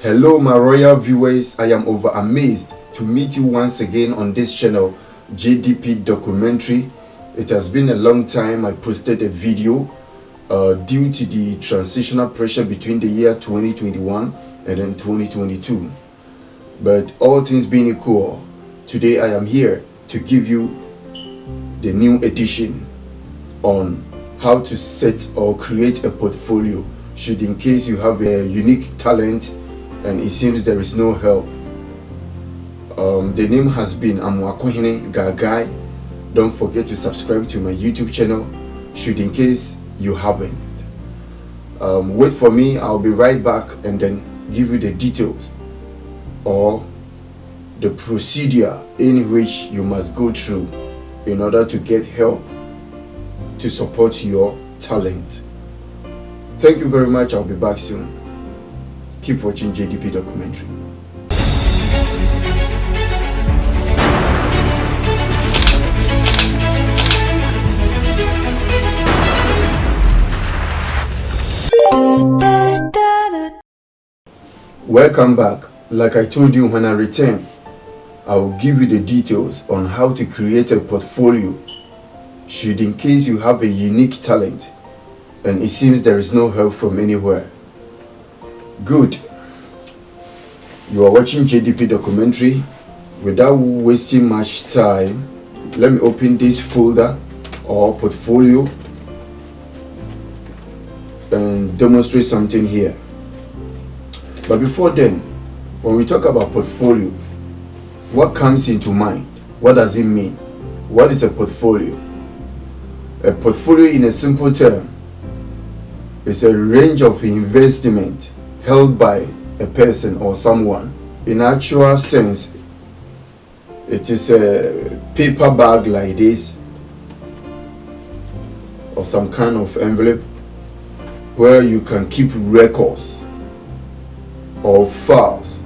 Hello my royal viewers, I am over amazed to meet you once again on this channel, JDP Documentary. It has been a long time I posted a video due to the transitional pressure between the year 2021 and then 2022. But all things being equal, today I am here to give you the new edition on how to set or create a portfolio should in case you have a unique talent and it seems there is no help. The name has been Amwakohene Gagai. Don't forget to subscribe to my YouTube channel should in case you haven't. Wait for me, I'll be right back and then give you the details or the procedure in which you must go through in order to get help to support your talent. Thank you very much. I'll be back soon. Keep watching JDP Documentary. Welcome back. Like I told you when I return, I will give you the details on how to create a portfolio should in case you have a unique talent and it seems there is no help from anywhere. Good. You are watching JDP Documentary. Without wasting much time, let me open this folder or portfolio and demonstrate something here. But before then, when we talk about portfolio, what comes into mind? What does it mean? What is a portfolio? A portfolio, in a simple term, is a range of investment held by a person or someone. In actual sense, it is a paper bag like this or some kind of envelope where you can keep records or files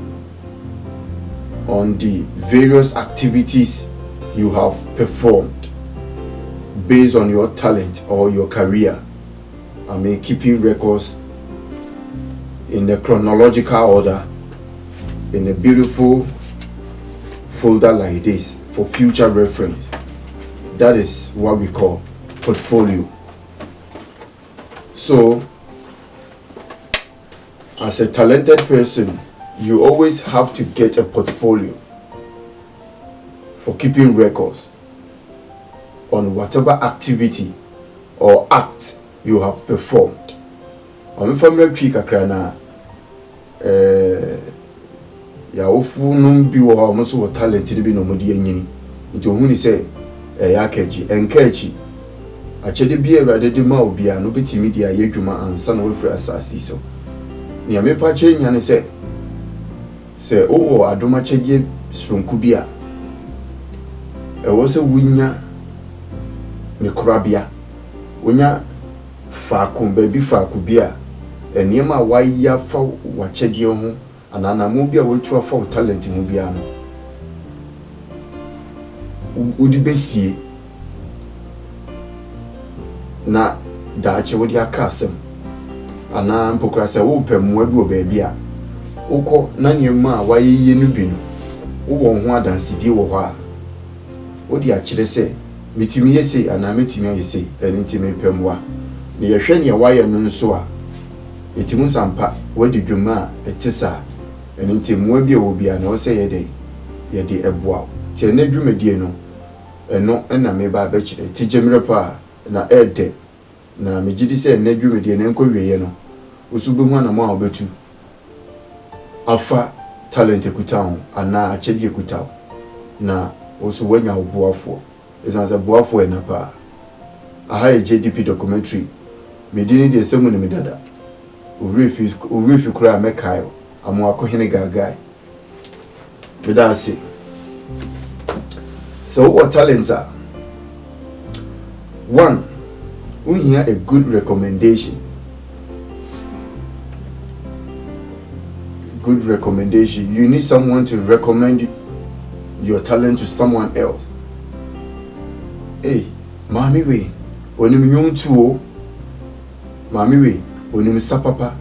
on the various activities you have performed based on your talent or your career. I mean, keeping records in the chronological order in a beautiful folder like this for future reference. That is what we call portfolio. So, as a talented person, you always have to get a portfolio for keeping records on whatever activity or act you have performed. I'm familiar with Kakrana. Ya ofu num bi wo ha mo so talent bi no modi anyini. Nti ohun ni say ya kaji enkachi. Achede bi awrade de ma obi a no betimi dia yedwuma ansa na wafri asasi so. Ni amepa che nya ne se o adoma chedie sronku bi a wo se wunya ne korabia. Wonya faako baby faako bi a enema waya fa wachedie ho anana mo bi a wetu afa talent mo bi ano udi besie na daache wodi akasem ana mpokra se wo pemmo abi obabi a ukọ na nyema wayiye no bi no wo ho adansidie wo ho a wodi akire se metimi yese ana metimi yese eni ntimi pemwa ne yehwe ne waye no nso a etimu sampa wodi dwuma etisa eni ntimi abi obi a na wo se yede eboa tie na dwumadie no eno na me ba ba kire tigemire pa na ede na megidi se na dwumadie na nkɔwieye no osubu hu na mo a obetu afa talent ekutawo ana achedi ekutawo na osu wanya obuafo esanse buafo ena pa aha JDP Documentary medini de semu ne medada owrefi kura mekayo Amwakohene Gagai medase. So what talent are? One, we hear a good recommendation. Good recommendation. You need someone to recommend your talent to someone else. Hey, mami we, onim nyom tuo. Mami we, onim sapapa.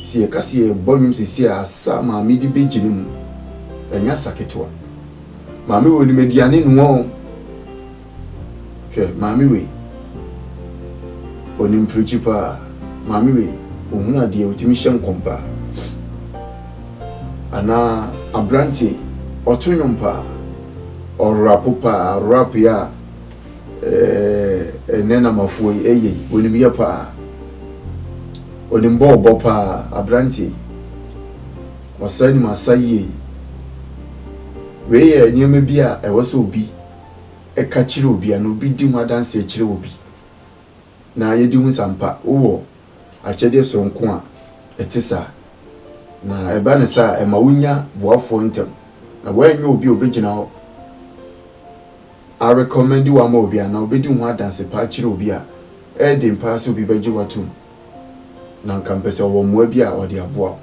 si e kasi e bonum si asa maame di begine mu enya saketwa maame woni mediane no hwe maame we onim principal maame we ohuna de otimi hye nkompa ana abranti otunyompa orapopa rap ya nena mafoi eye onim ye pa onim bo pa abranti wasani masaye we ye nyeme bia e wose obi e ka kire obi ana obi di mu adanse kire obi na ye di hu sampa wo achede sonko a etisa na eba ne sa e ma wonya boafo ntem na wanyu obi obegina ho I recommend you ama obi ana obedi hu adanse pa kire obi a e de mpa so obi beji watum na nkampese wo mo bi a ode aboa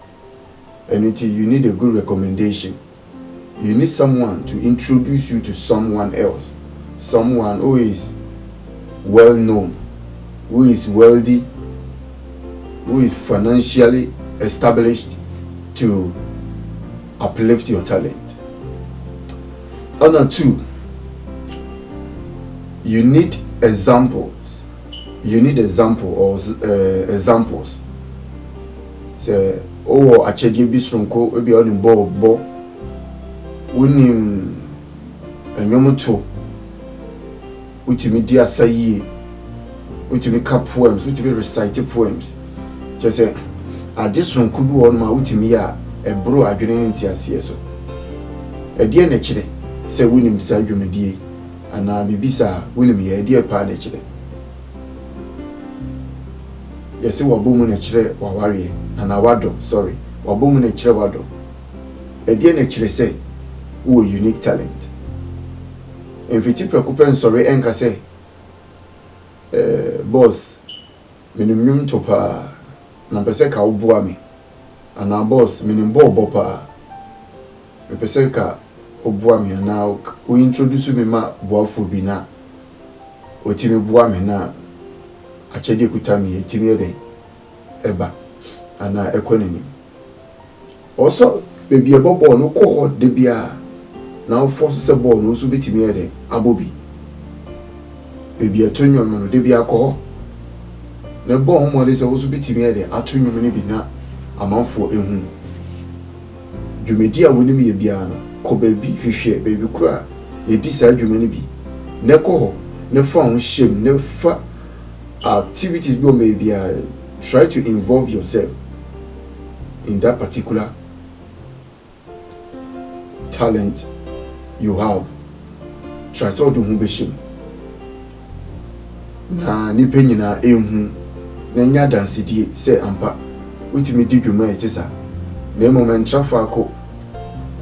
anything you need a good recommendation. You need someone to introduce you to someone else, someone who is well known, who is wealthy, who is financially established to uplift your talent. Number 2, you need examples. You need examples. Say, oh, achedi bisronko ebi oni bo unim enyomoto utimi di asayi utimi ka poems utimi recite poems just say adisronko bi won ma utimi ya ebro adwene nti ase so edie na kire say unim sa dwumedie ana bibisa unim ya edie pa na kire yesi wabomu na kire waware ana wado sorry wabomu na kire wado edie na kire say who unique talent. If you preoccupant sorry enka say boss minimum topa na pese ka obua me ana boss minim bo pa me pese ka obua me na o introduce me ma boafo bi na otimi bua me na achede kuta me etimi eden eba ana economy also baby ebobo no ko de bia now force se ball no so betimi ede abobi baby atonyo no de bia ko na ball ho mo de se wo so betimi ede atonyo ne bi na amanfo ehu dwumedi a woni me bia no ko baby hwehwe baby kura e di sa dwumeni bi ne ko ho ne fa ho shem ne fa activities bi o me bia try to involve yourself in that particular talent you have. Try so do hu beshim na ni penyina ehu na nya dansidie say ampa utimi di dwuma etisa na moment trafako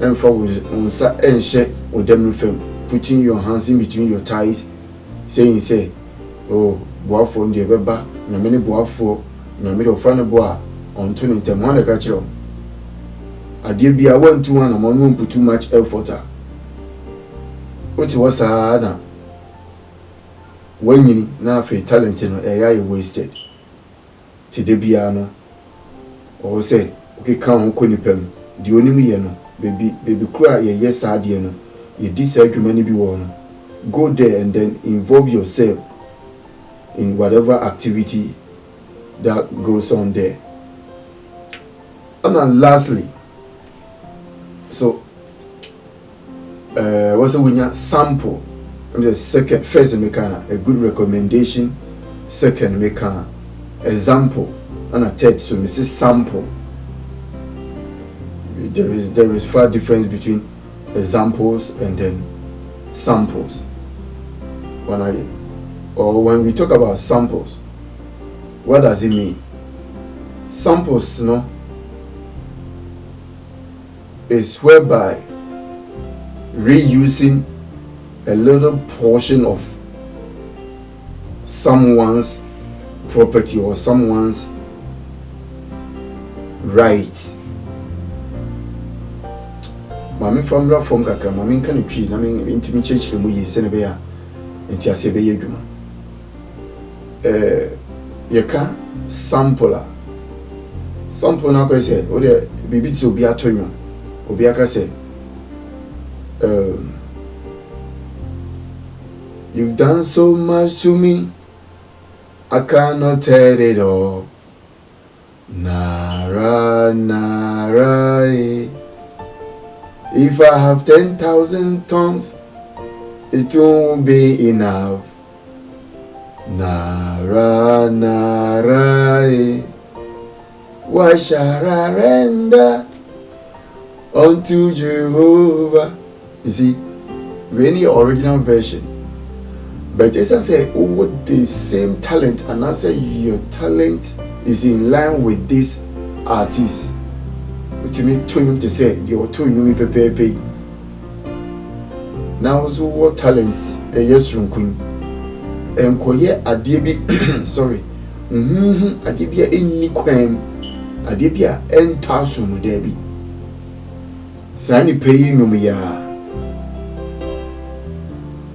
emfa unsa enhye odam fam putting your hands in between your thighs saying say oh boafo ndie beba nyame ne boafo nyame de ofa ne boa onto ne tem ho na ka kiro ade bia wantu wana ma no put too much effort What was na wanyini na fe talent no e wasted ti de bia no o say okay kan ho konipam di onim ye no baby kura ye yes ade no ye disa adwuma ni bi wo no go there and then involve yourself in whatever activity that goes on there. And then lastly, so what's a winner sample? The second, first make a good recommendation, second make a example, and a third so Mrs. sample. There is far difference between examples and then samples. When we talk about samples, what does it mean? Samples, is whereby reusing a little portion of someone's property or someone's rights. Mami famra from kakra mami kan twi na me intimi chechire mu yi se ne be ya enti ase be yedwuma yeka sampler some people now say, oh, the baby to be a tonyo, Obiaka say, you've done so much to me, I cannot tell it all. Nara, nara, eh. If I have 10,000 tongues, it won't be enough. Nara, nara, eh. What shall I render unto Jehovah? You see, any original version. But as I say, over the same talent, and I say your talent is in line with this artist. To me, to say you are to me pepe. Now, so what talent? A yes, queen. And koye adibi, sorry. Adibia any queen. Adibia en tasum debi. Sani paying no me ya.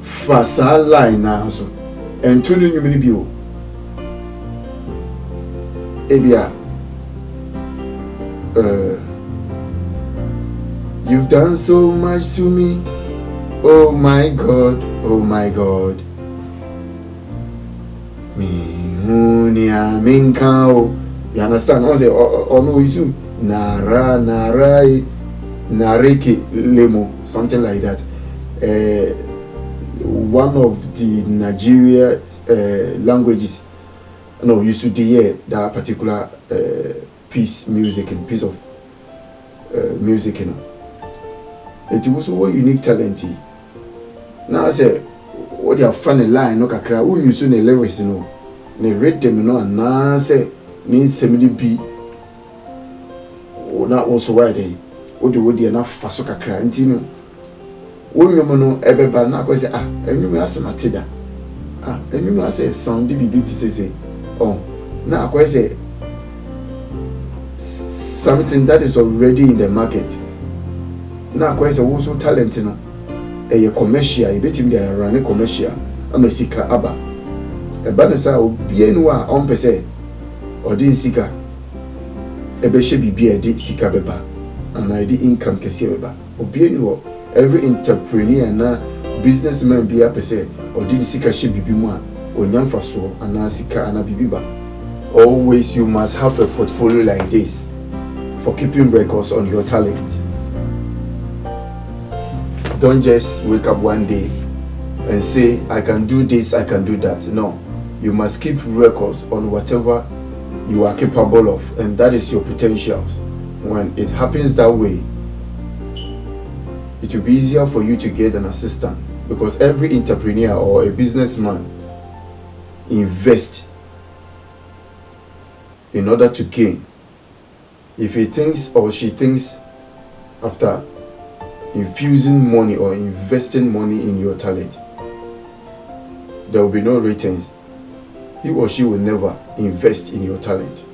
Fasa line now so. And tuning you many bio. Ebia. You've done so much to me. Oh my God, oh my God. Me hunia minkao. You understand? I say, oh no, you nara narai nareke lemo, something like that. One of the Nigeria languages. No, you should hear that particular piece of music, you know. It was a unique talent. Now I say, what you funny line, no kakra, who you soon a lyrics, you know. Ne read them, no, and now say, means 70 B. Or not also why they would enough for soccer cry, and you know. When you know, everybody now go say, and you may ask Matilda. And you may say, some DBB to say, oh, now I say something that is already in the market. Now I say, also talent, you know. A commercial, a bit in there running commercial. I'm a seeker abba. A banasa will be anywhere on per se. Or didn't seeker. A beshe be a did seeker beba. And I did income caseba. Or be anywhere. Every entrepreneur na businessman be a per se. Or did seeker she be more. Or young for so and now seeker and a bibiba. Always you must have a portfolio like this for keeping records on your talent. Don't just wake up one day and say, I can do this, I can do that. No, you must keep records on whatever you are capable of, and that is your potentials. When it happens that way, it will be easier for you to get an assistant, because every entrepreneur or a businessman invests in order to gain. If he thinks or she thinks after infusing money or investing money in your talent, there will be no returns. He or she will never invest in your talent.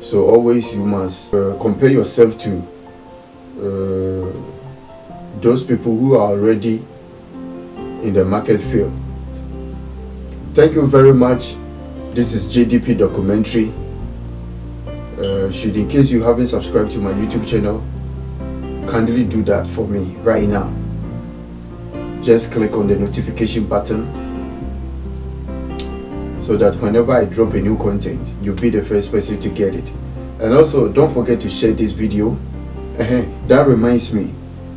So always you must compare yourself to those people who are already in the market field. Thank you very much. This is JDP Documentary. Should in case you haven't subscribed to my YouTube channel, kindly do that for me right now. Just click on the notification button so that whenever I drop a new content, you'll be the first person to get it. And also don't forget to share this video. That reminds me,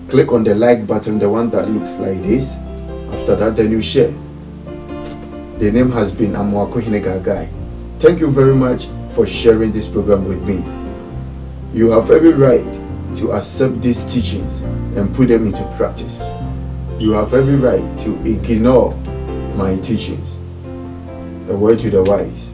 click on the like button, the one that looks like this. After that, then you share. The name has been Amwako Hinega Guy. Thank you very much for sharing this program with me. You have every right to accept these teachings and put them into practice. You have every right to ignore my teachings. A word to the wise.